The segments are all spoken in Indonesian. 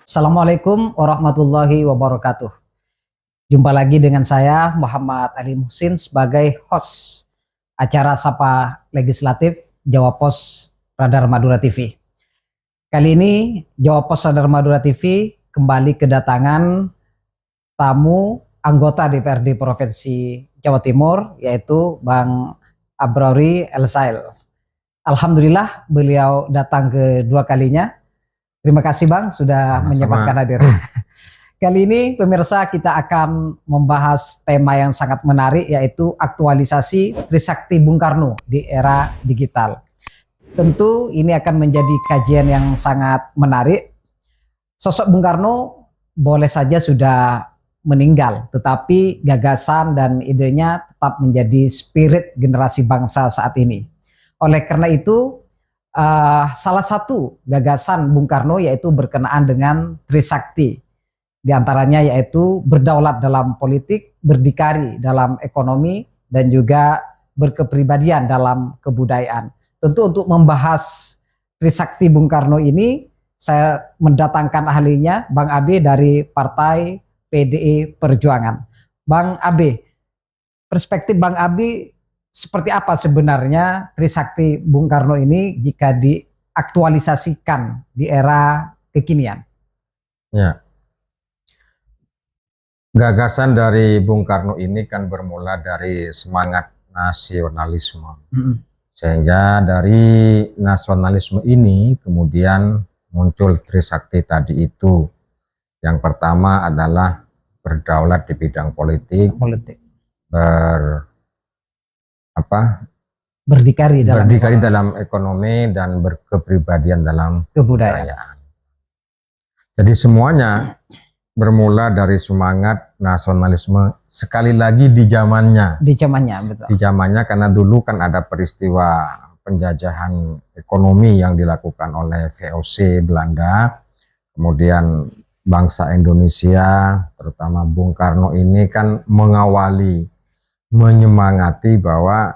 Assalamualaikum warahmatullahi wabarakatuh. Jumpa lagi dengan saya Muhammad Ali Muhsin sebagai host acara Sapa Legislatif Jawa Pos Radar Madura TV. Kali ini Jawa Pos Radar Madura TV kembali kedatangan tamu anggota DPRD Provinsi Jawa Timur, yaitu Bang Abrauri Elsail. Alhamdulillah beliau datang kedua kalinya. Terima kasih Bang sudah menyempatkan hadir. Kali ini pemirsa kita akan membahas tema yang sangat menarik, yaitu aktualisasi Trisakti Bung Karno di era digital. Tentu ini akan menjadi kajian yang sangat menarik. Sosok Bung Karno boleh saja sudah meninggal, tetapi gagasan dan idenya tetap menjadi spirit generasi bangsa saat ini. Oleh karena itu, salah satu gagasan Bung Karno yaitu berkenaan dengan Trisakti. Di antaranya yaitu berdaulat dalam politik, berdikari dalam ekonomi, dan juga berkepribadian dalam kebudayaan. Tentu untuk membahas Trisakti Bung Karno ini, saya mendatangkan ahlinya, Bang Abe dari Partai PDI Perjuangan. Bang Abe, perspektif Bang Abe seperti apa sebenarnya Trisakti Bung Karno ini jika diaktualisasikan di era kekinian? Ya, gagasan dari Bung Karno ini kan bermula dari semangat nasionalisme. Sehingga dari nasionalisme ini kemudian muncul Trisakti tadi itu. Yang pertama adalah berdaulat di bidang politik. Berdikari dalam ekonomi dan berkepribadian dalam kebudayaan. Jadi semuanya bermula dari semangat nasionalisme, sekali lagi di zamannya. Betul. Di zamannya, karena dulu kan ada peristiwa penjajahan ekonomi yang dilakukan oleh VOC Belanda. Kemudian bangsa Indonesia, terutama Bung Karno ini kan mengawali, menyemangati bahwa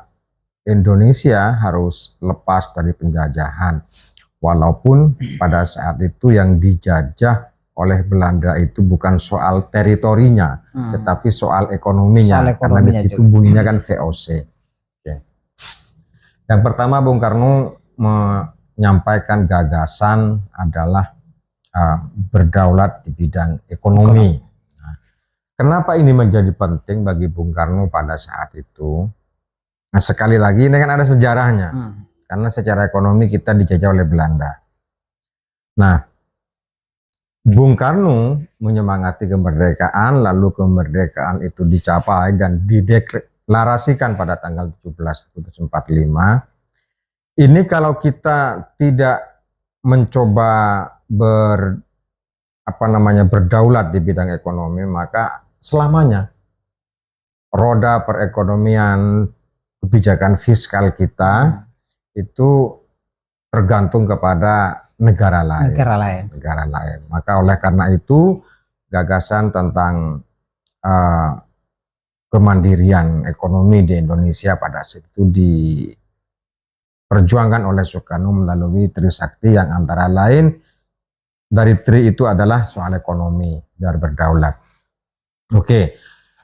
Indonesia harus lepas dari penjajahan. Walaupun pada saat itu yang dijajah oleh Belanda itu bukan soal teritorinya, tetapi soal ekonominya. Karena di situ bunyinya kan VOC. Oke. Yang pertama Bung Karno menyampaikan gagasan adalah berdaulat di bidang ekonomi. Nah, kenapa ini menjadi penting bagi Bung Karno pada saat itu? Nah, sekali lagi ini kan ada sejarahnya. Karena secara ekonomi kita dijajah oleh Belanda. Nah, Bung Karno menyemangati kemerdekaan, lalu kemerdekaan itu dicapai dan dideklarasikan pada tanggal 17 Agustus 45. Ini kalau kita tidak mencoba berdaulat di bidang ekonomi, maka selamanya roda perekonomian, kebijakan fiskal kita itu tergantung kepada negara lain. Maka oleh karena itu gagasan tentang kemandirian ekonomi di Indonesia pada saat itu diperjuangkan oleh Soekarno melalui Trisakti, yang antara lain dari Tri itu adalah soal ekonomi biar berdaulat. Oke.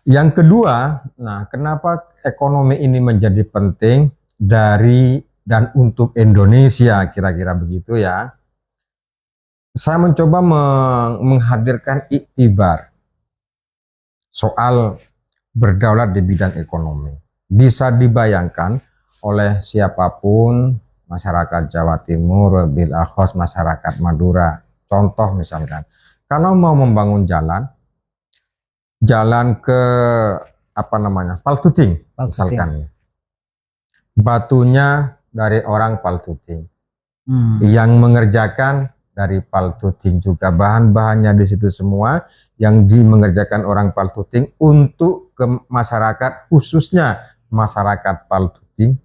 Yang kedua, nah kenapa ekonomi ini menjadi penting dari dan untuk Indonesia, kira-kira begitu ya. Saya mencoba menghadirkan iktibar soal berdaulat di bidang ekonomi. Bisa dibayangkan oleh siapapun, masyarakat Jawa Timur, bil akhos masyarakat Madura. Contoh misalkan, kalau mau membangun jalan ke Paltuting, misalkan, batunya dari orang Paltuting, yang mengerjakan dari Paltuting juga, bahan-bahannya di situ semua yang mengerjakan orang Paltuting untuk ke masyarakat, khususnya masyarakat Paltuting.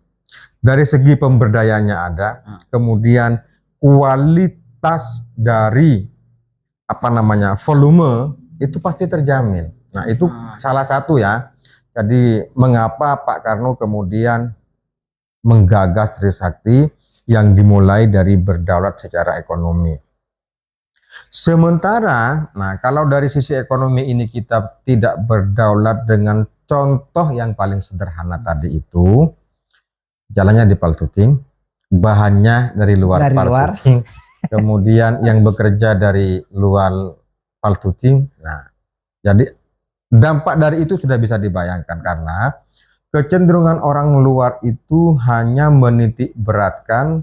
Dari segi pemberdayaannya ada, kemudian kualitas dari volume itu pasti terjamin. Nah, itu salah satu ya. Jadi mengapa Pak Karno kemudian menggagas Trisakti yang dimulai dari berdaulat secara ekonomi. Sementara, nah kalau dari sisi ekonomi ini kita tidak berdaulat dengan contoh yang paling sederhana tadi itu, jalannya di Paltuting, bahannya dari luar Dari luar. Paltuting, kemudian yang bekerja dari luar Paltuting. Nah, jadi dampak dari itu sudah bisa dibayangkan karena kecenderungan orang luar itu hanya menitik beratkan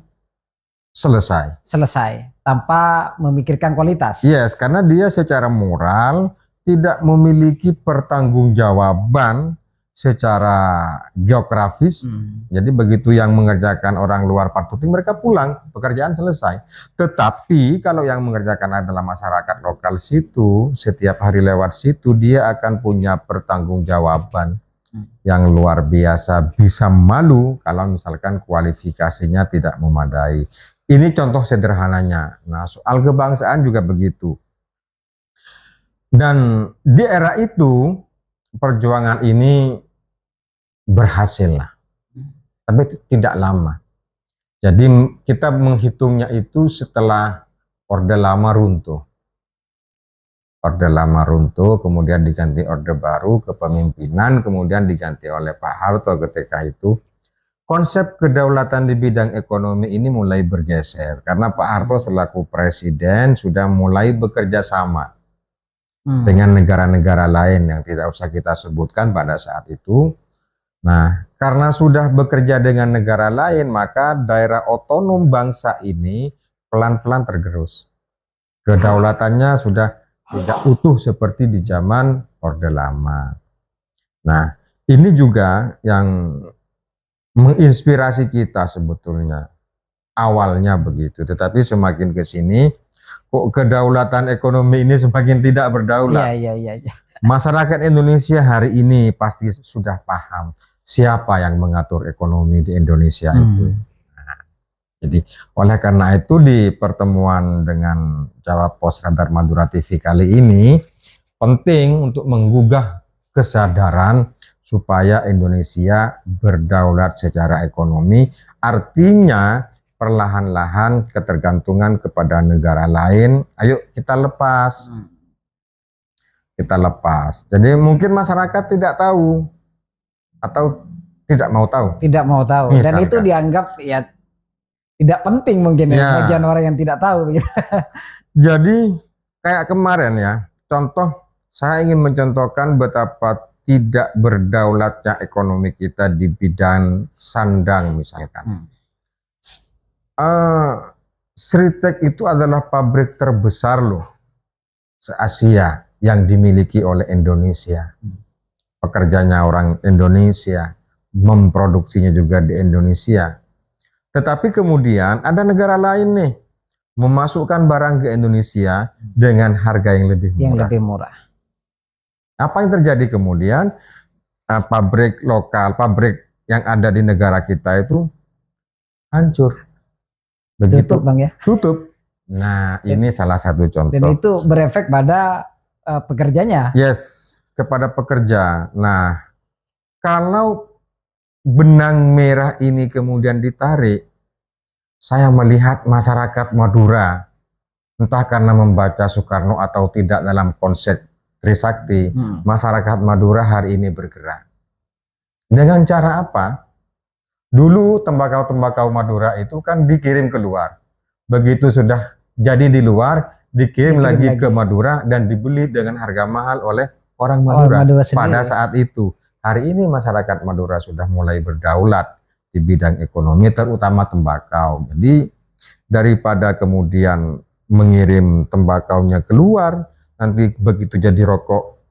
selesai. Selesai tanpa memikirkan kualitas. Yes, karena dia secara moral tidak memiliki pertanggungjawaban secara geografis. Jadi begitu yang mengerjakan orang luar Paltuting, mereka pulang, pekerjaan selesai. Tetapi kalau yang mengerjakan adalah masyarakat lokal situ, setiap hari lewat situ, dia akan punya pertanggungjawaban yang luar biasa, bisa malu kalau misalkan kualifikasinya tidak memadai. Ini contoh sederhananya. Nah, soal kebangsaan juga begitu. Dan di era itu perjuangan ini berhasil lah, tapi tidak lama. Jadi kita menghitungnya itu setelah Orde Lama runtuh. Orde Lama runtuh, kemudian diganti Orde Baru kepemimpinan, kemudian diganti oleh Pak Harto ketika itu. Konsep kedaulatan di bidang ekonomi ini mulai bergeser karena Pak Harto selaku presiden sudah mulai bekerja sama dengan negara-negara lain yang tidak usah kita sebutkan pada saat itu. Nah, karena sudah bekerja dengan negara lain, maka daerah otonom bangsa ini pelan-pelan tergerus. Kedaulatannya sudah tidak utuh seperti di zaman Orde Lama. Nah, ini juga yang menginspirasi kita sebetulnya. Awalnya begitu, tetapi semakin ke sini kok kedaulatan ekonomi ini semakin tidak berdaulat. Iya. Masyarakat Indonesia hari ini pasti sudah paham siapa yang mengatur ekonomi di Indonesia itu. Nah, jadi oleh karena itu di pertemuan dengan Jawa Pos Radar Madura TV kali ini penting untuk menggugah kesadaran supaya Indonesia berdaulat secara ekonomi, artinya perlahan-lahan ketergantungan kepada negara lain, ayo kita lepas. Kita lepas. Jadi mungkin masyarakat tidak tahu atau tidak mau tahu. Tidak mau tahu. Misalkan. Dan itu dianggap ya tidak penting mungkin ya, bagian orang yang tidak tahu. Jadi kayak kemarin ya, contoh saya ingin mencontohkan betapa tidak berdaulatnya ekonomi kita di bidang sandang misalkan. Sritek itu adalah pabrik terbesar loh se-Asia yang dimiliki oleh Indonesia. Pekerjanya orang Indonesia, memproduksinya juga di Indonesia. Tetapi kemudian ada negara lain nih memasukkan barang ke Indonesia dengan harga yang lebih murah. Yang lebih murah. Apa yang terjadi kemudian? Pabrik lokal, pabrik yang ada di negara kita itu hancur. Begitu, tutup Bang ya? Tutup. Nah, ini salah satu contoh. Dan itu berefek pada pekerjanya. Yes, kepada pekerja. Nah, kalau benang merah ini kemudian ditarik, saya melihat masyarakat Madura, entah karena membaca Soekarno atau tidak dalam konsep Trisakti, masyarakat Madura hari ini bergerak. Dengan cara apa? Dulu tembakau-tembakau Madura itu kan dikirim keluar. Begitu sudah jadi di luar, dikirim lagi ke Madura dan dibeli dengan harga mahal oleh orang Madura. Pada saat itu, hari ini masyarakat Madura sudah mulai berdaulat di bidang ekonomi, terutama tembakau. Jadi daripada kemudian mengirim tembakaunya keluar, nanti begitu jadi rokok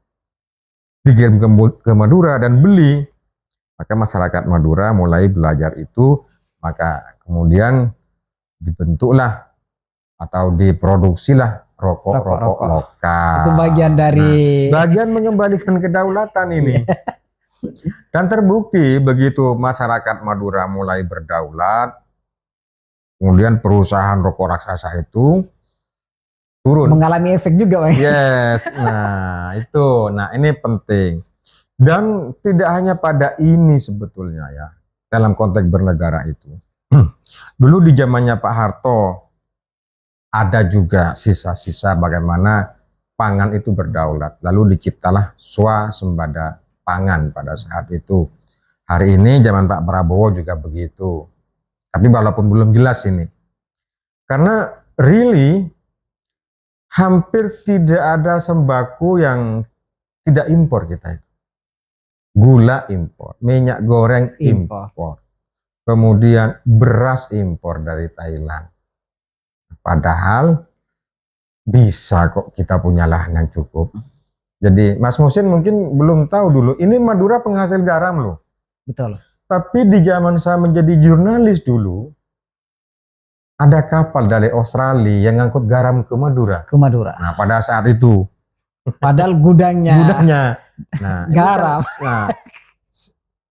dikirim ke Madura dan beli, maka masyarakat Madura mulai belajar itu, maka kemudian dibentuklah atau diproduksilah rokok-rokok lokal. Itu bagian dari bagian mengembalikan kedaulatan ini. Dan terbukti begitu masyarakat Madura mulai berdaulat, kemudian perusahaan rokok raksasa itu turun. Mengalami efek juga, Bang. Yes, nah itu, nah ini penting. Dan tidak hanya pada ini sebetulnya ya, dalam konteks bernegara itu. Dulu di zamannya Pak Harto, ada juga sisa-sisa bagaimana pangan itu berdaulat. Lalu diciptalah swasembada pangan pada saat itu. Hari ini zaman Pak Prabowo juga begitu. Tapi walaupun belum jelas ini. Karena really hampir tidak ada sembako yang tidak impor kita itu. Gula impor, minyak goreng impor. Kemudian beras impor dari Thailand. Padahal bisa kok kita punya lahan yang cukup. Jadi Mas Musin mungkin belum tahu dulu, ini Madura penghasil garam loh. Betul. Tapi di zaman saya menjadi jurnalis dulu, ada kapal dari Australia yang ngangkut garam ke Madura. Ke Madura. Nah pada saat itu. Padahal gudangnya. Nah, garam.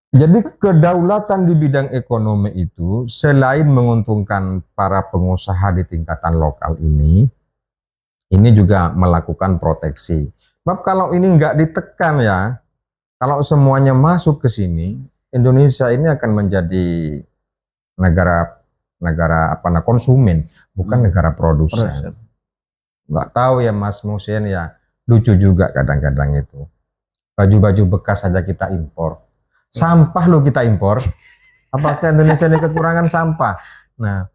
Jadi kedaulatan di bidang ekonomi itu selain menguntungkan para pengusaha di tingkatan lokal ini juga melakukan proteksi. Sebab kalau ini nggak ditekan ya, kalau semuanya masuk ke sini, Indonesia ini akan menjadi negara konsumen, bukan negara produsen. Nggak tahu ya Mas Musin ya, lucu juga kadang-kadang itu. Baju-baju bekas saja kita impor. Sampah lo kita impor. Apakah Indonesia ini kekurangan sampah? Nah,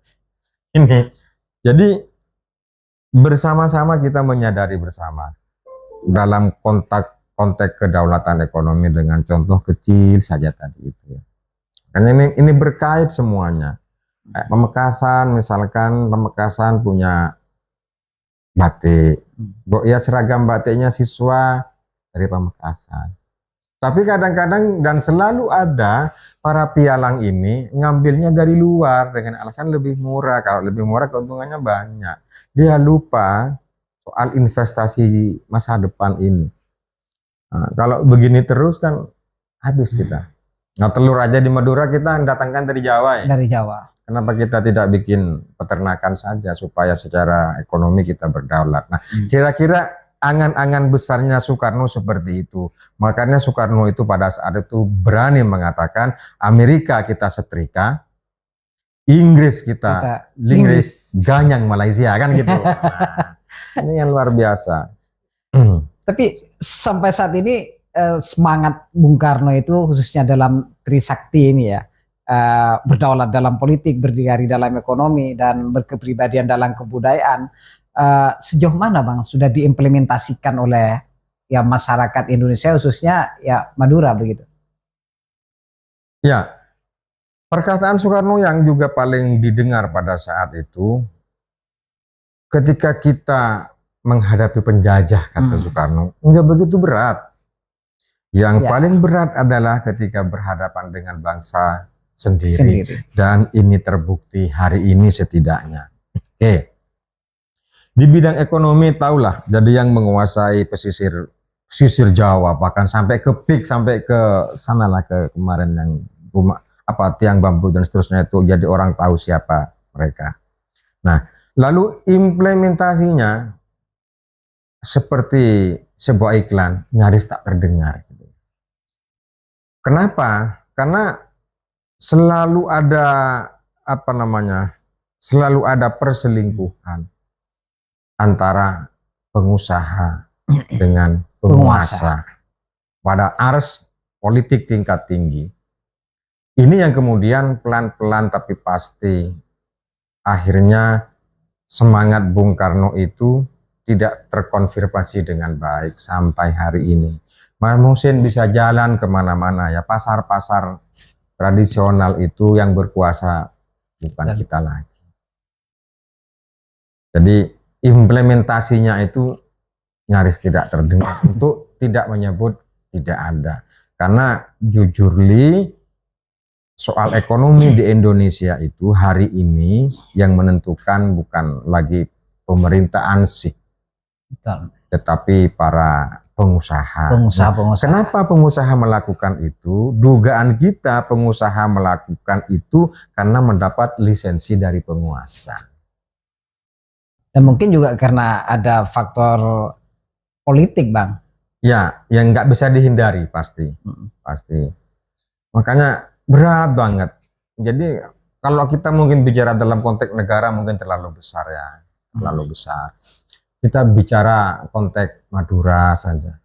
ini. Jadi bersama-sama kita menyadari bersama dalam konteks kedaulatan ekonomi dengan contoh kecil saja tadi itu ya. Karena ini berkait semuanya. Pamekasan misalkan, Pamekasan punya batik. Ya seragam batiknya siswa dari Pamekasan. Tapi kadang-kadang dan selalu ada para pialang ini ngambilnya dari luar dengan alasan lebih murah. Kalau lebih murah keuntungannya banyak. Dia lupa soal investasi masa depan ini. Nah, kalau begini terus kan habis kita. Nah, telur aja di Madura kita datangkan dari Jawa ya. Dari Jawa. Kenapa kita tidak bikin peternakan saja supaya secara ekonomi kita berdaulat. Nah, kira-kira angan-angan besarnya Soekarno seperti itu. Makanya Soekarno itu pada saat itu berani mengatakan Amerika kita setrika, Inggris kita linggris, ganyang Malaysia kan gitu. Nah, ini yang luar biasa. Tapi sampai saat ini semangat Bung Karno itu khususnya dalam Trisakti ini ya, berdaulat dalam politik, berdikari dalam ekonomi dan berkepribadian dalam kebudayaan. Sejauh mana Bang sudah diimplementasikan oleh ya masyarakat Indonesia khususnya ya Madura begitu? Ya, perkataan Soekarno yang juga paling didengar pada saat itu, ketika kita menghadapi penjajah kata Soekarno, enggak begitu berat. Yang paling berat adalah ketika berhadapan dengan bangsa sendiri. Dan ini terbukti hari ini setidaknya. Oke. Di bidang ekonomi tahulah, jadi yang menguasai pesisir Jawa bahkan sampai ke PIK, sampai ke sanalah ke kemarin yang rumah tiang bambu dan seterusnya itu, jadi orang tahu siapa mereka. Nah, lalu implementasinya seperti sebuah iklan nyaris tak terdengar. Kenapa? Karena selalu ada selalu ada perselingkuhan antara pengusaha dengan penguasa pada ars politik tingkat tinggi. Ini yang kemudian pelan-pelan tapi pasti akhirnya semangat Bung Karno itu tidak terkonfirmasi dengan baik sampai hari ini. Mas Musin bisa jalan kemana-mana ya, pasar-pasar tradisional itu yang berkuasa bukan kita lagi. Jadi implementasinya itu nyaris tidak terdengar. Untuk tidak menyebut tidak ada. Karena jujur soal ekonomi di Indonesia itu hari ini yang menentukan bukan lagi pemerintah ansih, tetapi para pengusaha. Kenapa pengusaha melakukan itu? Dugaan kita pengusaha melakukan itu karena mendapat lisensi dari penguasa. Dan mungkin juga karena ada faktor politik Bang. Ya, yang nggak bisa dihindari pasti. Pasti. Makanya berat banget. Jadi kalau kita mungkin bicara dalam konteks negara mungkin terlalu besar ya. terlalu besar. Kita bicara konteks Madura saja.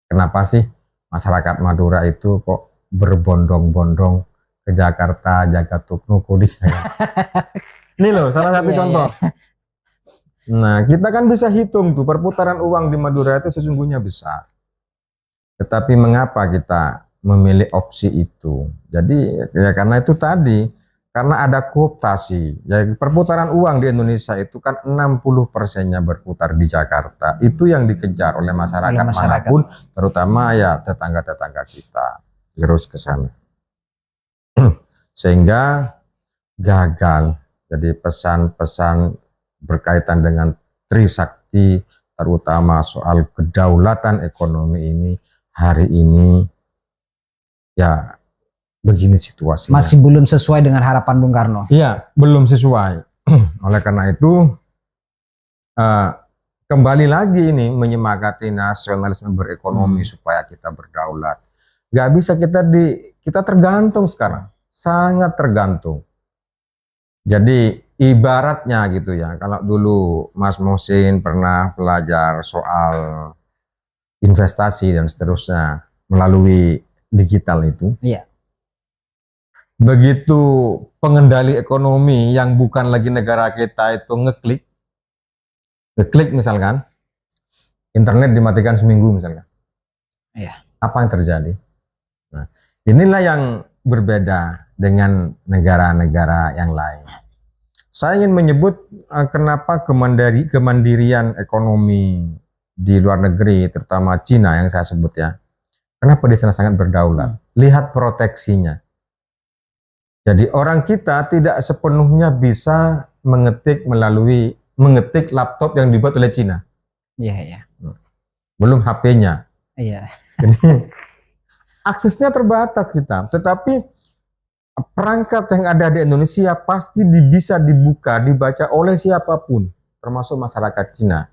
Kenapa sih masyarakat Madura itu kok berbondong-bondong ke Jakarta, jaga tuk-nuku di Jakarta? Ini loh salah satu Iya, contoh. Nah, kita kan bisa hitung tuh perputaran uang di Madura itu sesungguhnya besar. Tetapi mengapa kita memilih opsi itu? Jadi ya karena itu tadi, karena ada kooptasi. Ya, perputaran uang di Indonesia itu kan 60%-nya berputar di Jakarta. Itu yang dikejar oleh masyarakat, manapun, terutama ya tetangga-tetangga kita. Terus ke sana. Sehingga gagal. Jadi pesan-pesan berkaitan dengan Trisakti, terutama soal kedaulatan ekonomi ini, hari ini ya begini situasinya. Masih belum sesuai dengan harapan Bung Karno. Iya, belum sesuai. Oleh karena itu, kembali lagi ini menyemangati nasionalisme berekonomi supaya kita berdaulat. Gak bisa kita tergantung sekarang, sangat tergantung. Jadi ibaratnya gitu ya, kalau dulu Mas Muhsin pernah belajar soal investasi dan seterusnya melalui digital itu. Iya. Begitu pengendali ekonomi yang bukan lagi negara kita itu ngeklik misalkan, internet dimatikan seminggu misalkan. Iya. Apa yang terjadi? Nah, inilah yang berbeda dengan negara-negara yang lain. Saya ingin menyebut kenapa kemandirian ekonomi di luar negeri, terutama Cina yang saya sebut ya. Kenapa di sana sangat berdaulat? Lihat proteksinya. Jadi orang kita tidak sepenuhnya bisa mengetik laptop yang dibuat oleh Cina. Iya, iya. Belum HP-nya. Iya. Aksesnya terbatas kita. Tetapi perangkat yang ada di Indonesia pasti bisa dibaca oleh siapapun, termasuk masyarakat Cina.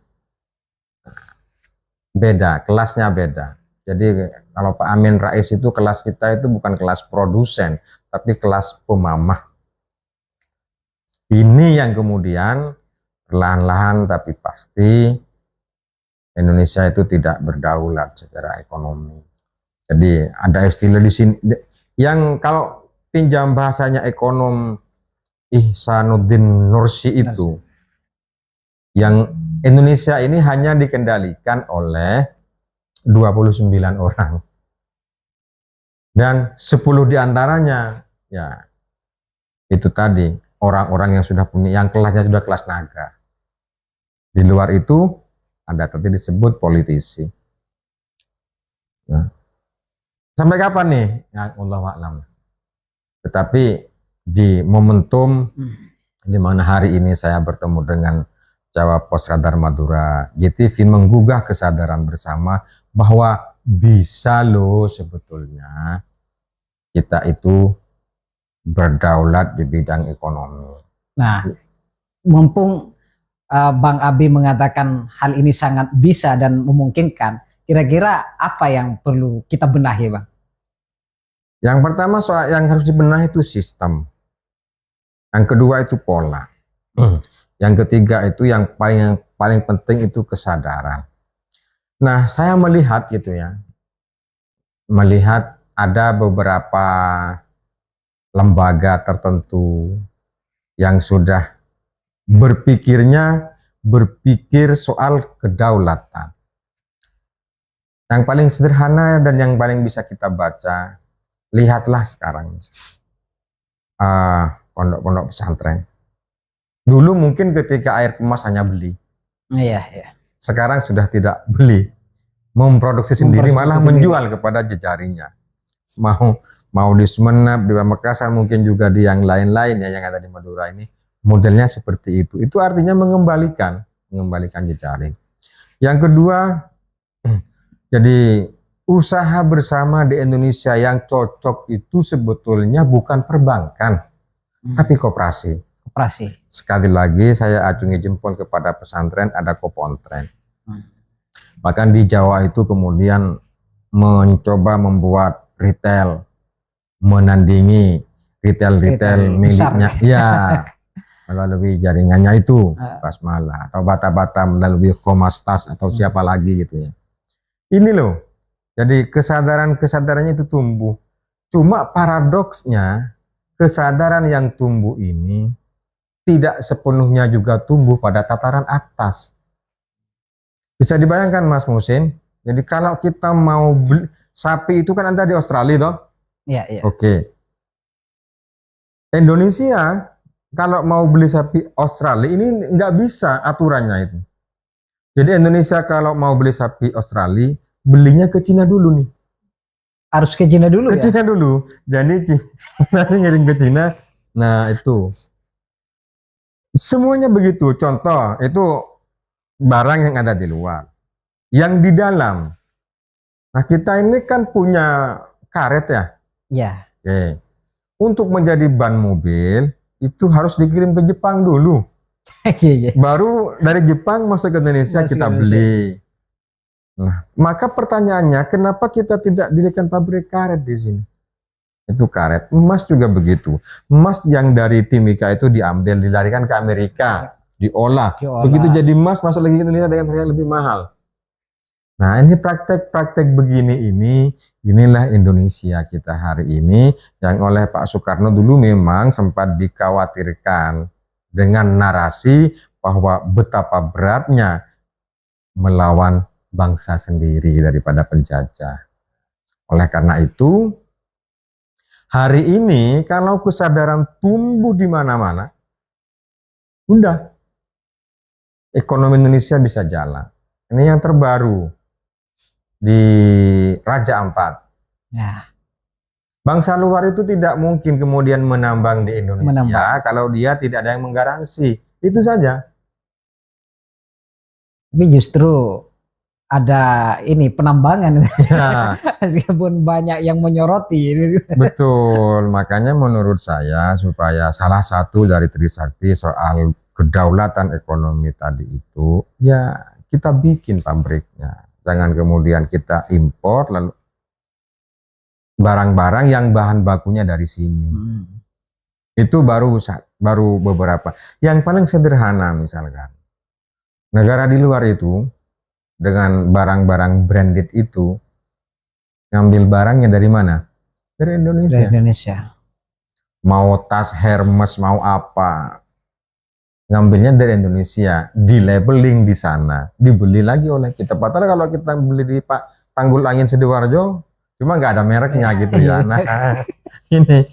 Beda, kelasnya beda. Jadi kalau Pak Amin Rais itu kelas kita itu bukan kelas produsen, tapi kelas pemamah. Ini yang kemudian perlahan-lahan tapi pasti Indonesia itu tidak berdaulat secara ekonomi. Jadi ada istilah di sini yang kalau pinjam bahasanya ekonom Ihsanuddin Nursi itu, yang Indonesia ini hanya dikendalikan oleh 29 orang. Dan 10 diantaranya ya itu tadi orang-orang yang sudah punya, yang kelasnya sudah kelas naga. Di luar itu ada tadi disebut politisi. Nah, sampai kapan nih? Ya Allah a'lam. Tetapi di momentum di mana hari ini saya bertemu dengan Jawa Pos Radar Madura, JTV menggugah kesadaran bersama bahwa bisa loh sebetulnya kita itu berdaulat di bidang ekonomi. Nah, mumpung Bang Abi mengatakan hal ini sangat bisa dan memungkinkan, kira-kira apa yang perlu kita benahi, Bang? Yang pertama soal yang harus dibenahi itu sistem. Yang kedua itu pola. Yang ketiga itu yang paling penting itu kesadaran. Nah, saya melihat gitu ya. Melihat ada beberapa lembaga tertentu yang sudah berpikir soal kedaulatan. Yang paling sederhana dan yang paling bisa kita baca, lihatlah sekarang pondok-pondok pesantren. Dulu mungkin ketika air kemas hanya beli. Iya, iya. Sekarang sudah tidak beli, memproduksi sendiri, malah menjual kepada jejaringnya. Mau di Sumeneb, di Pamekasan, mungkin juga di yang lain-lain ya yang ada di Madura ini, modelnya seperti itu. Itu artinya mengembalikan jejaring. Yang kedua, jadi usaha bersama di Indonesia yang cocok itu sebetulnya bukan perbankan, tapi koperasi. Sekali lagi saya acungi jempol kepada pesantren, ada Kopontren. Bahkan di Jawa itu kemudian mencoba membuat retail, menandingi retail miliknya. Ya, melalui jaringannya itu Ah. Basmala, atau Bata-Bata melalui Khomastas atau siapa lagi gitu ya. Ini loh, jadi kesadarannya itu tumbuh. Cuma paradoksnya kesadaran yang tumbuh ini tidak sepenuhnya juga tumbuh pada tataran atas. Bisa dibayangkan Mas Musin, jadi kalau kita mau beli sapi itu kan ada di Australia toh. Iya, iya. Oke. Indonesia kalau mau beli sapi Australia ini nggak bisa aturannya itu. Jadi Indonesia kalau mau beli sapi Australia belinya ke Cina dulu nih. Harus ke Cina dulu Ke ya. Cina dulu. Jadi nanti ngirim ke Cina. Nah itu semuanya begitu. Contoh itu barang yang ada di luar, yang di dalam. Nah kita ini kan punya karet ya. Ya. Oke. Untuk menjadi ban mobil itu harus dikirim ke Jepang dulu. Iya, iya. Baru dari Jepang masuk ke Indonesia Masuk ke kita Indonesia. beli. Nah, maka pertanyaannya kenapa kita tidak dirikan pabrik karet di sini? Itu karet. Emas juga begitu. Emas yang dari Timika itu diambil, dilarikan ke Amerika, diolah. Diolah. Begitu jadi emas masuk lagi ke Indonesia dengan harga lebih mahal. Nah, ini praktek-praktek begini inilah Indonesia kita hari ini yang oleh Pak Soekarno dulu memang sempat dikhawatirkan dengan narasi bahwa betapa beratnya melawan bangsa sendiri daripada penjajah. Oleh karena itu, hari ini kalau kesadaran tumbuh di mana-mana, udah ekonomi Indonesia bisa jalan. Ini yang terbaru di Raja Ampat. Ya. Bangsa luar itu tidak mungkin kemudian menambang di Indonesia Menambang. kalau dia tidak ada yang menggaransi. Itu saja. Tapi justru ada ini penambangan. Ya, Meskipun banyak yang menyoroti. betul. Makanya menurut saya supaya salah satu dari Trisakti soal kedaulatan ekonomi tadi itu, ya kita bikin pabriknya. Jangan kemudian kita impor lalu barang-barang yang bahan bakunya dari sini. Itu baru beberapa. Yang paling sederhana misalkan. Negara di luar itu dengan barang-barang branded itu ngambil barangnya dari mana? Dari Indonesia. Dari Indonesia. Mau tas Hermes, mau apa, ngambilnya dari Indonesia, di labeling di sana, dibeli lagi oleh kita. Padahal kalau kita beli di Pak Tanggul Angin Sidoarjo, cuma nggak ada mereknya gitu ya. Nah, ini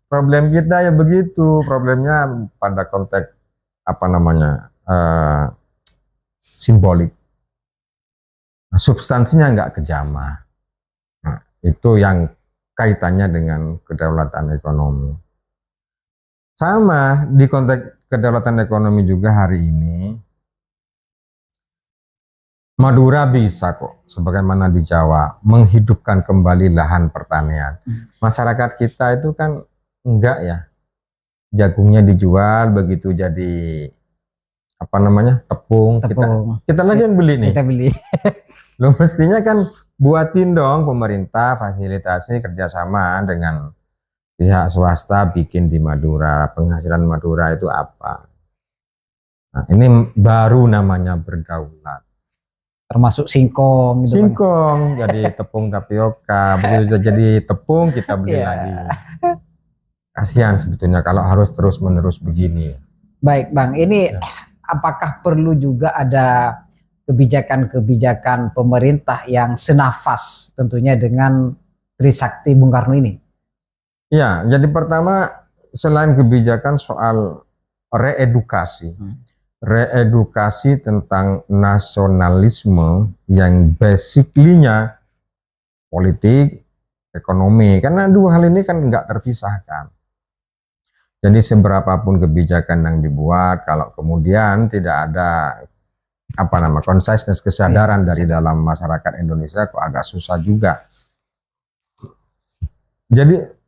problem kita ya begitu. Problemnya pada konteks apa namanya simbolik. Nah, substansinya nggak kejamah. Nah, itu yang kaitannya dengan kedaulatan ekonomi. Sama di konteks kedaulatan ekonomi juga hari ini, Madura bisa kok, sebagaimana di Jawa, menghidupkan kembali lahan pertanian. Masyarakat kita itu kan enggak ya, jagungnya dijual begitu jadi apa namanya tepung. Kita lagi yang beli nih. Kita beli. Lo mestinya kan buatin dong pemerintah fasilitasi kerjasama dengan pihak swasta bikin di Madura, penghasilan Madura itu apa? Nah, ini baru namanya berdaulat. Termasuk singkong gitu. Singkong, jadi tepung tapioka, begitu jadi tepung kita beli lagi. Kasihan sebetulnya kalau harus terus-menerus begini. Baik Bang, ini apakah perlu juga ada kebijakan-kebijakan pemerintah yang senafas tentunya dengan Trisakti Bung Karno ini? Ya, jadi pertama selain kebijakan soal reedukasi, reedukasi tentang nasionalisme yang basically-nya politik, ekonomi, karena dua hal ini kan nggak terpisahkan. Jadi seberapapun kebijakan yang dibuat, kalau kemudian tidak ada consciousness, kesadaran dari dalam masyarakat Indonesia, kok agak susah juga. Jadi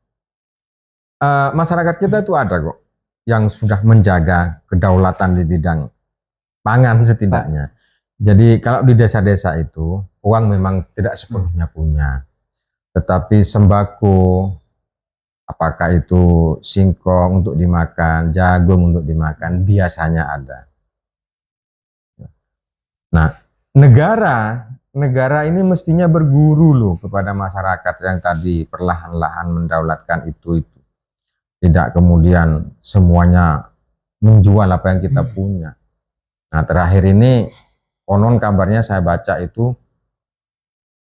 masyarakat kita itu ada kok yang sudah menjaga kedaulatan di bidang pangan setidaknya. Jadi kalau di desa-desa itu uang memang tidak sepenuhnya punya, tetapi sembako, Apakah itu singkong untuk dimakan, jagung untuk dimakan, biasanya ada. Nah, negara ini mestinya berguru loh kepada masyarakat yang tadi perlahan-lahan mendaulatkan itu. Tidak kemudian semuanya menjual apa yang kita punya. Nah, terakhir ini konon kabarnya saya baca itu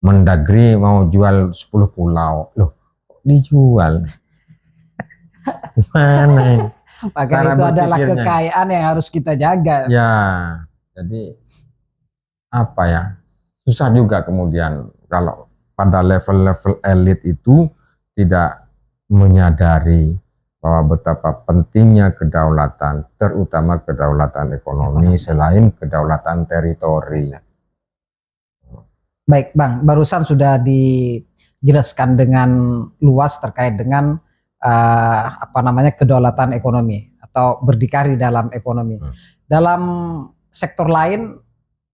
Mendagri mau jual 10 pulau. Loh, kok dijual? Gimana ini? Maka Cara itu adalah berpikirnya. kekayaan yang harus kita jaga. Ya, jadi apa ya? Susah juga kemudian kalau pada level-level elit itu tidak menyadari bahwa betapa pentingnya kedaulatan, terutama kedaulatan ekonomi selain kedaulatan teritori. Baik Bang, barusan sudah dijelaskan dengan luas terkait dengan kedaulatan ekonomi atau berdikari dalam ekonomi. Dalam sektor lain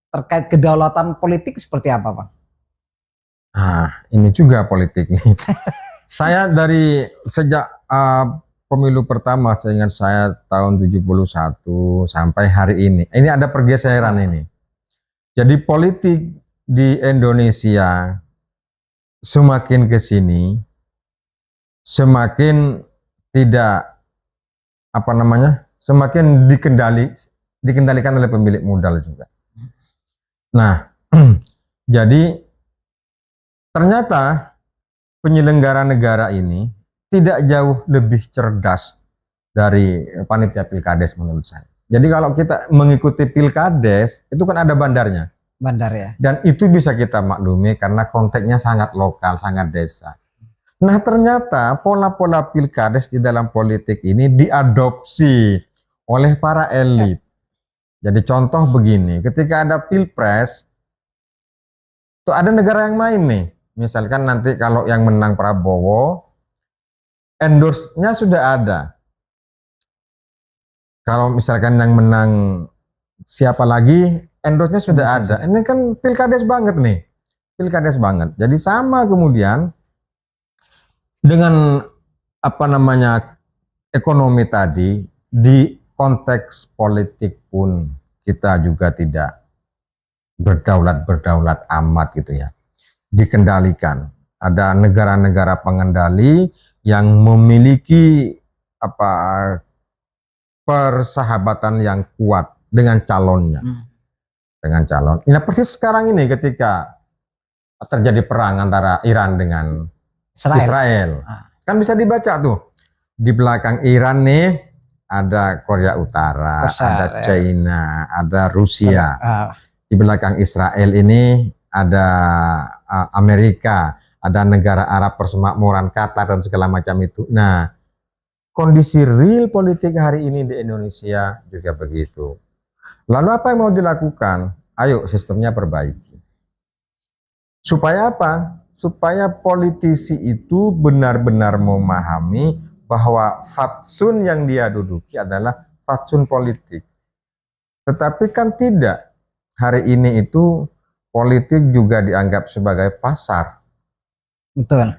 terkait kedaulatan politik seperti apa Bang? Nah, ini juga politik nih. Saya dari sejak pemilu pertama, seingat saya tahun 71 sampai hari ini ada pergeseran ini. Jadi politik di Indonesia semakin ke sini semakin tidak semakin dikendalikan oleh pemilik modal juga. Nah, jadi ternyata penyelenggara negara ini tidak jauh lebih cerdas dari panitia Pilkades menurut saya. Jadi kalau kita mengikuti Pilkades itu kan ada bandarnya. Bandar ya. Dan itu bisa kita maklumi karena konteksnya sangat lokal, sangat desa. Nah, ternyata pola-pola Pilkades di dalam politik ini diadopsi oleh para elit. Jadi contoh begini, ketika ada Pilpres, tuh ada negara yang main nih. Misalkan nanti kalau yang menang Prabowo, endorse-nya sudah ada. Kalau misalkan yang menang siapa lagi, endorse-nya sudah ada. Ini kan Pilkades banget nih. Pilkades banget. Jadi sama kemudian dengan ekonomi tadi, di konteks politik pun kita juga tidak berdaulat amat gitu ya. Dikendalikan. Ada negara-negara pengendali yang memiliki persahabatan yang kuat dengan calonnya. Dengan calon. Nah, persis sekarang ini ketika terjadi perang antara Iran dengan Israel. Kan bisa dibaca tuh. Di belakang Iran nih ada Korea Utara, ada China, ada Rusia. Di belakang Israel ini ada Amerika, ada negara Arab Persemakmuran, Qatar dan segala macam itu. Nah, kondisi real politik hari ini di Indonesia juga begitu. Lalu apa yang mau dilakukan? Ayo sistemnya perbaiki. Supaya apa? Supaya politisi itu benar-benar memahami bahwa fatsun yang dia duduki adalah fatsun politik. Tetapi kan tidak. Hari ini itu politik juga dianggap sebagai pasar. Betul.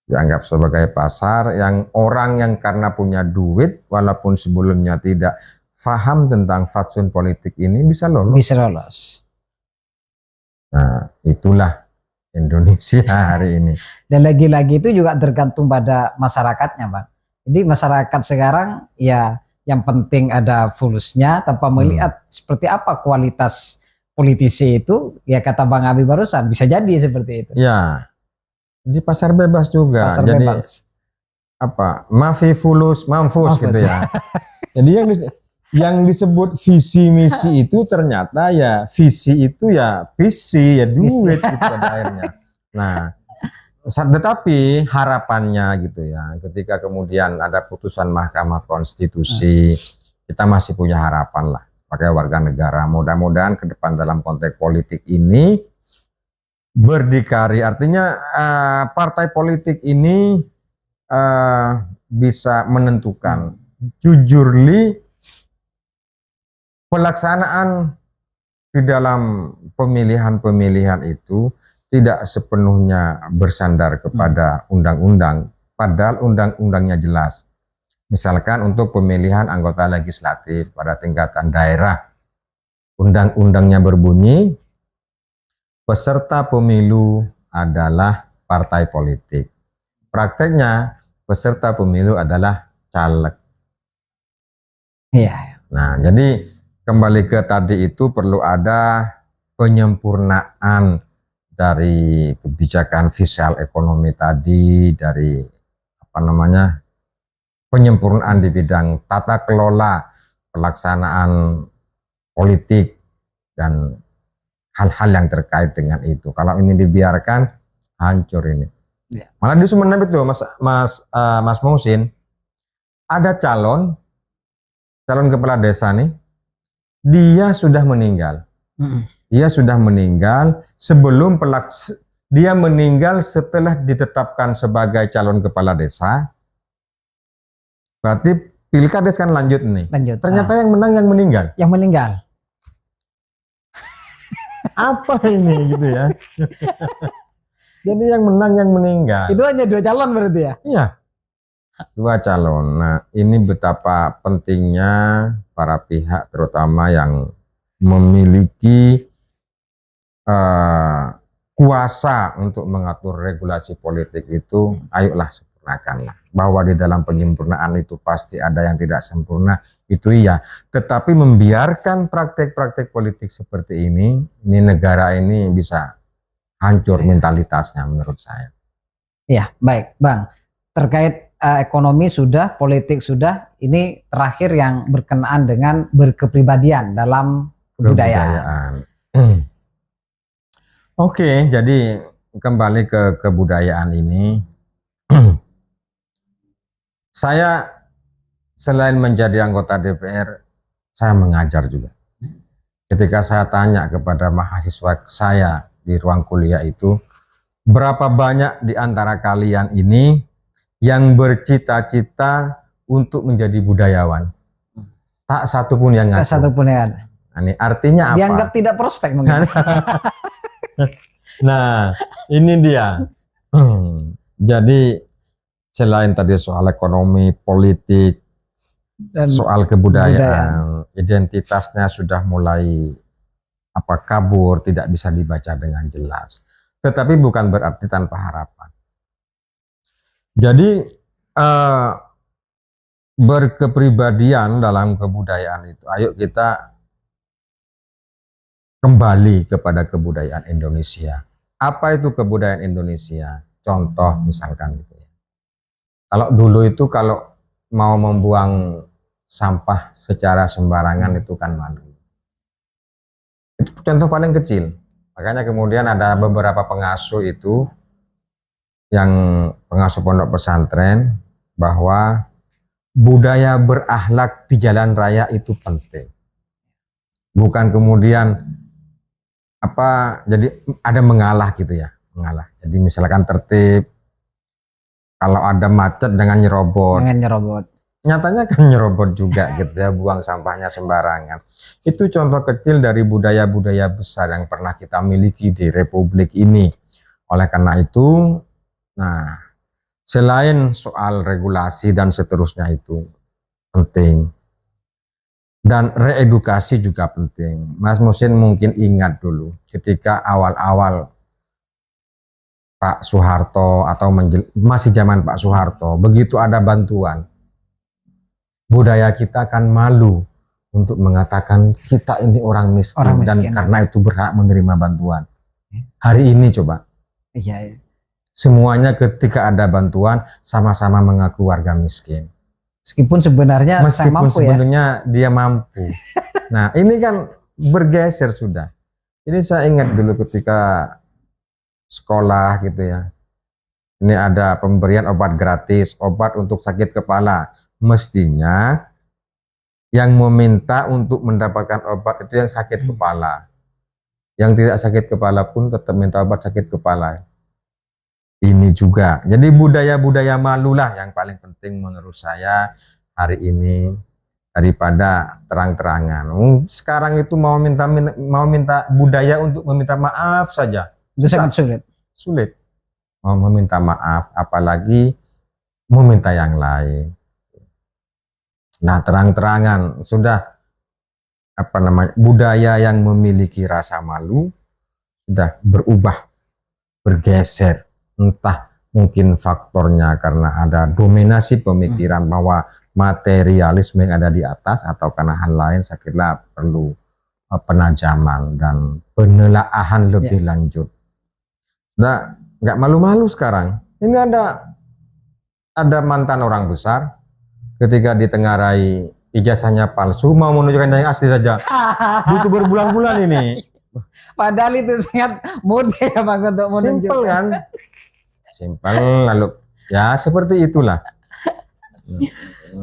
Dianggap sebagai pasar yang orang yang karena punya duit walaupun sebelumnya tidak paham tentang fatsun politik ini bisa lolos. Bisa lolos. Nah, itulah Indonesia hari ini. Dan lagi-lagi itu juga tergantung pada masyarakatnya, Bang. Jadi masyarakat sekarang ya yang penting ada fulusnya tanpa melihat seperti apa kualitas politisi itu, ya kata Bang Abi barusan bisa jadi seperti itu. Ya. Di pasar bebas juga. Pasar jadi bebas. Mafi fulus mampus gitu ya. Jadi yang disebut visi misi itu ternyata ya visi itu ya visi ya duit gitu pada akhirnya. Nah, tetapi harapannya gitu ya, ketika kemudian ada putusan Mahkamah Konstitusi, kita masih punya harapan lah sebagai warga negara. Mudah-mudahan ke depan dalam konteks politik ini berdikari, artinya partai politik ini bisa menentukan jujurly pelaksanaan di dalam pemilihan-pemilihan itu tidak sepenuhnya bersandar kepada undang-undang, padahal undang-undangnya jelas. Misalkan untuk pemilihan anggota legislatif pada tingkatan daerah, undang-undangnya berbunyi, peserta pemilu adalah partai politik. Prakteknya, peserta pemilu adalah caleg. Iya. Nah, jadi kembali ke tadi itu perlu ada penyempurnaan dari kebijakan fiskal ekonomi tadi, dari penyempurnaan di bidang tata kelola pelaksanaan politik dan hal-hal yang terkait dengan itu. Kalau ini dibiarkan, hancur ini. Ya. Malah di Sumeneb itu Mas Muhsin, ada calon kepala desa nih, dia sudah meninggal. Dia sudah meninggal sebelum dia meninggal setelah ditetapkan sebagai calon kepala desa. Berarti pilkades kan lanjut nih. Lanjut. Ternyata yang menang yang meninggal. Yang meninggal. Apa ini gitu ya? Jadi yang menang yang meninggal. Itu hanya 2 calon berarti ya? Iya. 2 calon. Nah, ini betapa pentingnya para pihak terutama yang memiliki kuasa untuk mengatur regulasi politik itu, ayolah sempurnakanlah. Bahwa di dalam penyempurnaan itu pasti ada yang tidak sempurna, itu iya. Tetapi membiarkan praktek-praktek politik seperti ini negara ini bisa hancur mentalitasnya menurut saya. Iya, baik Bang. Terkait ekonomi sudah, politik sudah, ini terakhir yang berkenaan dengan berkepribadian dalam kebudayaan. Oke, jadi kembali ke kebudayaan ini, saya selain menjadi anggota DPR, saya mengajar juga. Ketika saya tanya kepada mahasiswa saya di ruang kuliah itu, berapa banyak di antara kalian ini yang bercita-cita untuk menjadi budayawan? Tak satu pun yang ngaku. Tak satu pun yang ada. Nah, ini artinya apa? Dianggap tidak prospek mungkin. Nah, ini dia. Jadi selain tadi soal ekonomi, politik, Dan soal kebudayaan, identitasnya sudah mulai kabur, tidak bisa dibaca dengan jelas. Tetapi bukan berarti tanpa harapan. Jadi berkepribadian dalam kebudayaan itu, ayo kita kembali kepada kebudayaan Indonesia. Apa itu kebudayaan Indonesia? Contoh misalkan gitu ya. Kalau dulu itu kalau mau membuang sampah secara sembarangan itu kan malu. Itu contoh paling kecil. Makanya kemudian ada beberapa pengasuh itu, yang pengasuh pondok pesantren, bahwa budaya berakhlak di jalan raya itu penting. Bukan kemudian jadi ada mengalah gitu ya, mengalah. Jadi misalkan tertib, kalau ada macet jangan nyerobot. Jangan nyerobot. Nyatanya kan nyerobot juga gitu ya, buang sampahnya sembarangan. Itu contoh kecil dari budaya-budaya besar yang pernah kita miliki di Republik ini. Oleh karena itu, nah, selain soal regulasi dan seterusnya itu penting, dan reedukasi juga penting. Mas Muhsin mungkin ingat dulu ketika awal-awal Pak Soeharto atau masih zaman Pak Soeharto, begitu ada bantuan, budaya kita kan malu untuk mengatakan kita ini orang miskin, dan karena itu berhak menerima bantuan. Hari ini coba, iya. Semuanya ketika ada bantuan sama-sama mengaku warga miskin. Meskipun sebenarnya saya mampu sebenarnya dia mampu. Nah, ini kan bergeser sudah. Ini saya ingat dulu ketika sekolah gitu ya. Ini ada pemberian obat gratis, obat untuk sakit kepala. Mestinya yang meminta untuk mendapatkan obat itu yang sakit kepala. Yang tidak sakit kepala pun tetap minta obat sakit kepala. Ini juga. Jadi budaya-budaya malulah yang paling penting menurut saya hari ini daripada terang-terangan. Sekarang itu mau minta budaya untuk meminta maaf saja. Itu sangat sulit. Sulit mau meminta maaf, apalagi meminta yang lain. Nah, terang-terangan sudah budaya yang memiliki rasa malu sudah berubah, bergeser. Entah mungkin faktornya karena ada dominasi pemikiran bahwa materialisme yang ada di atas, atau karena hal lain. Saya kira perlu penajaman dan penelaahan lebih lanjut. Nah, nggak malu-malu sekarang. Ini ada mantan orang besar ketika ditengarai ijazahnya palsu, mau menunjukkan yang asli saja. Butuh berbulan-bulan ini. Padahal itu sangat mudah ya Bang untuk menunjukkan. Simpel kan? Simpel, lalu ya seperti itulah.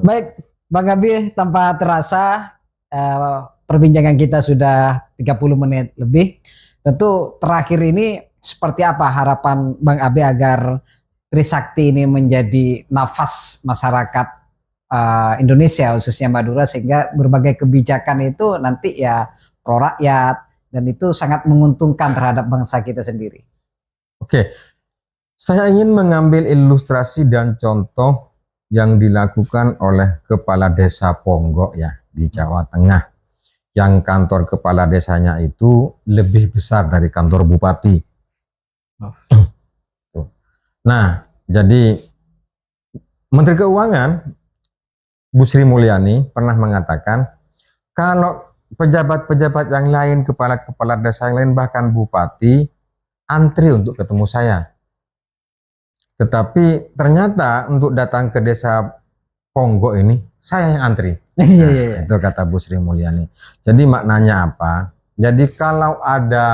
Baik, Bang Abi, tanpa terasa perbincangan kita sudah 30 menit lebih. Tentu terakhir ini seperti apa harapan Bang Abi agar Trisakti ini menjadi nafas masyarakat Indonesia, khususnya Madura, sehingga berbagai kebijakan itu nanti ya pro rakyat dan itu sangat menguntungkan terhadap bangsa kita sendiri. Oke, saya ingin mengambil ilustrasi dan contoh yang dilakukan oleh Kepala Desa Ponggok ya di Jawa Tengah, yang kantor kepala desanya itu lebih besar dari kantor bupati. Nah, jadi Menteri Keuangan Bu Sri Mulyani pernah mengatakan kalau pejabat-pejabat yang lain, kepala-kepala desa yang lain, bahkan bupati antri untuk ketemu saya. Tetapi ternyata untuk datang ke desa Ponggok ini saya yang antri. Nah, itu kata Bu Sri Mulyani. Jadi maknanya apa? Jadi kalau ada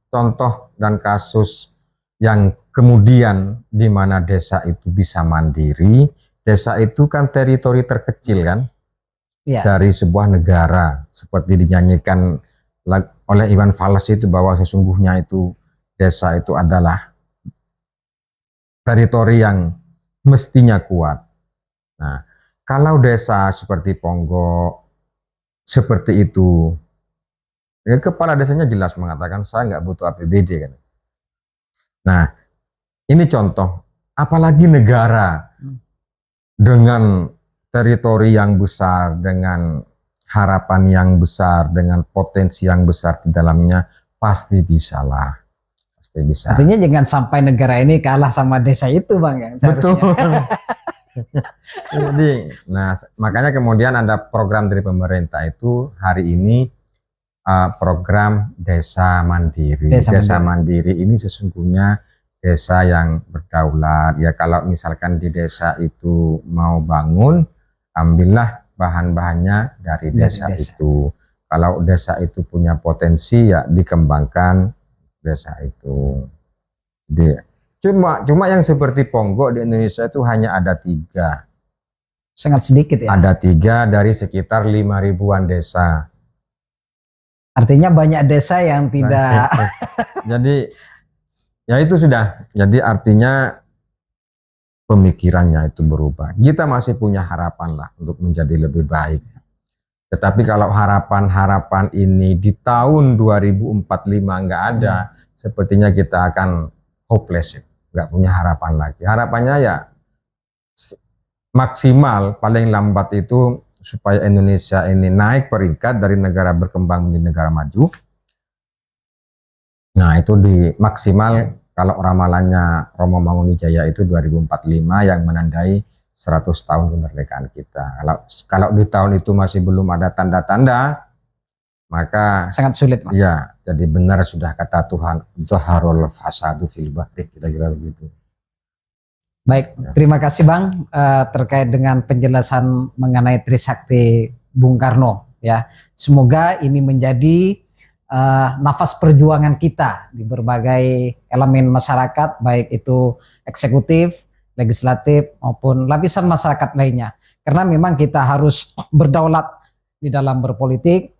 contoh dan kasus yang kemudian di mana desa itu bisa mandiri, desa itu kan teritori terkecil kan dari sebuah negara, seperti dinyanyikan oleh Iwan Fals itu, bahwa sesungguhnya itu desa itu adalah teritori yang mestinya kuat. Nah, kalau desa seperti Ponggok seperti itu, ya kepala desanya jelas mengatakan saya nggak butuh APBD kan. Nah, ini contoh, apalagi negara dengan teritori yang besar, dengan harapan yang besar, dengan potensi yang besar di dalamnya, pasti bisa lah. Pasti bisa. Artinya jangan sampai negara ini kalah sama desa itu Bang ya. Betul. Jadi, nah makanya kemudian ada program dari pemerintah itu hari ini, program Desa Mandiri. Desa Mandiri ini sesungguhnya desa yang berdaulat. Ya kalau misalkan di desa itu mau bangun, ambillah bahan-bahannya dari desa itu. Kalau desa itu punya potensi, ya dikembangkan desa itu. Jadi cuma yang seperti Ponggok di Indonesia itu hanya ada 3. Sangat sedikit ya. Ada 3 dari sekitar 5.000-an desa. Artinya banyak desa yang tidak. Jadi ya itu sudah. Jadi artinya pemikirannya itu berubah. Kita masih punya harapan lah untuk menjadi lebih baik. Tetapi kalau harapan-harapan ini di tahun 2045 nggak ada, sepertinya kita akan hopeless, nggak punya harapan lagi. Harapannya ya maksimal paling lambat itu supaya Indonesia ini naik peringkat dari negara berkembang menjadi negara maju. Nah itu di maksimal kalau ramalannya Romo Mangunwijaya itu 2045 yang menandai 100 tahun kemerdekaan kita. Kalau di tahun itu masih belum ada tanda-tanda, maka sangat sulit. Ya, jadi benar sudah kata Tuhan, zaharul fasadu fil bahri, kira-kira begitu. Baik, terima kasih Bang terkait dengan penjelasan mengenai Trisakti Bung Karno ya. Semoga ini menjadi nafas perjuangan kita di berbagai elemen masyarakat, baik itu eksekutif, legislatif maupun lapisan masyarakat lainnya. Karena memang kita harus berdaulat di dalam berpolitik,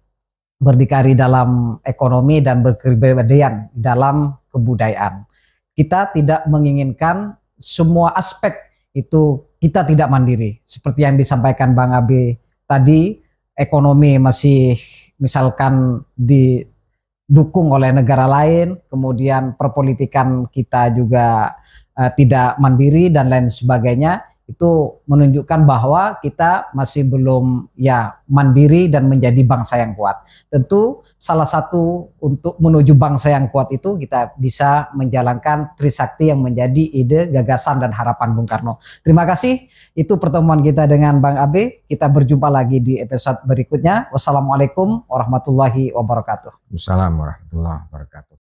berdikari dalam ekonomi, dan berkepribadian dalam kebudayaan. Kita tidak menginginkan semua aspek itu kita tidak mandiri. Seperti yang disampaikan Bang Abi tadi, ekonomi masih misalkan didukung oleh negara lain, kemudian perpolitikan kita juga tidak mandiri dan lain sebagainya, itu menunjukkan bahwa kita masih belum ya mandiri dan menjadi bangsa yang kuat. Tentu salah satu untuk menuju bangsa yang kuat itu kita bisa menjalankan Trisakti yang menjadi ide, gagasan dan harapan Bung Karno. Terima kasih. Itu pertemuan kita dengan Bang Abe. Kita berjumpa lagi di episode berikutnya. Wassalamualaikum warahmatullahi wabarakatuh. Assalamualaikum warahmatullahi wabarakatuh.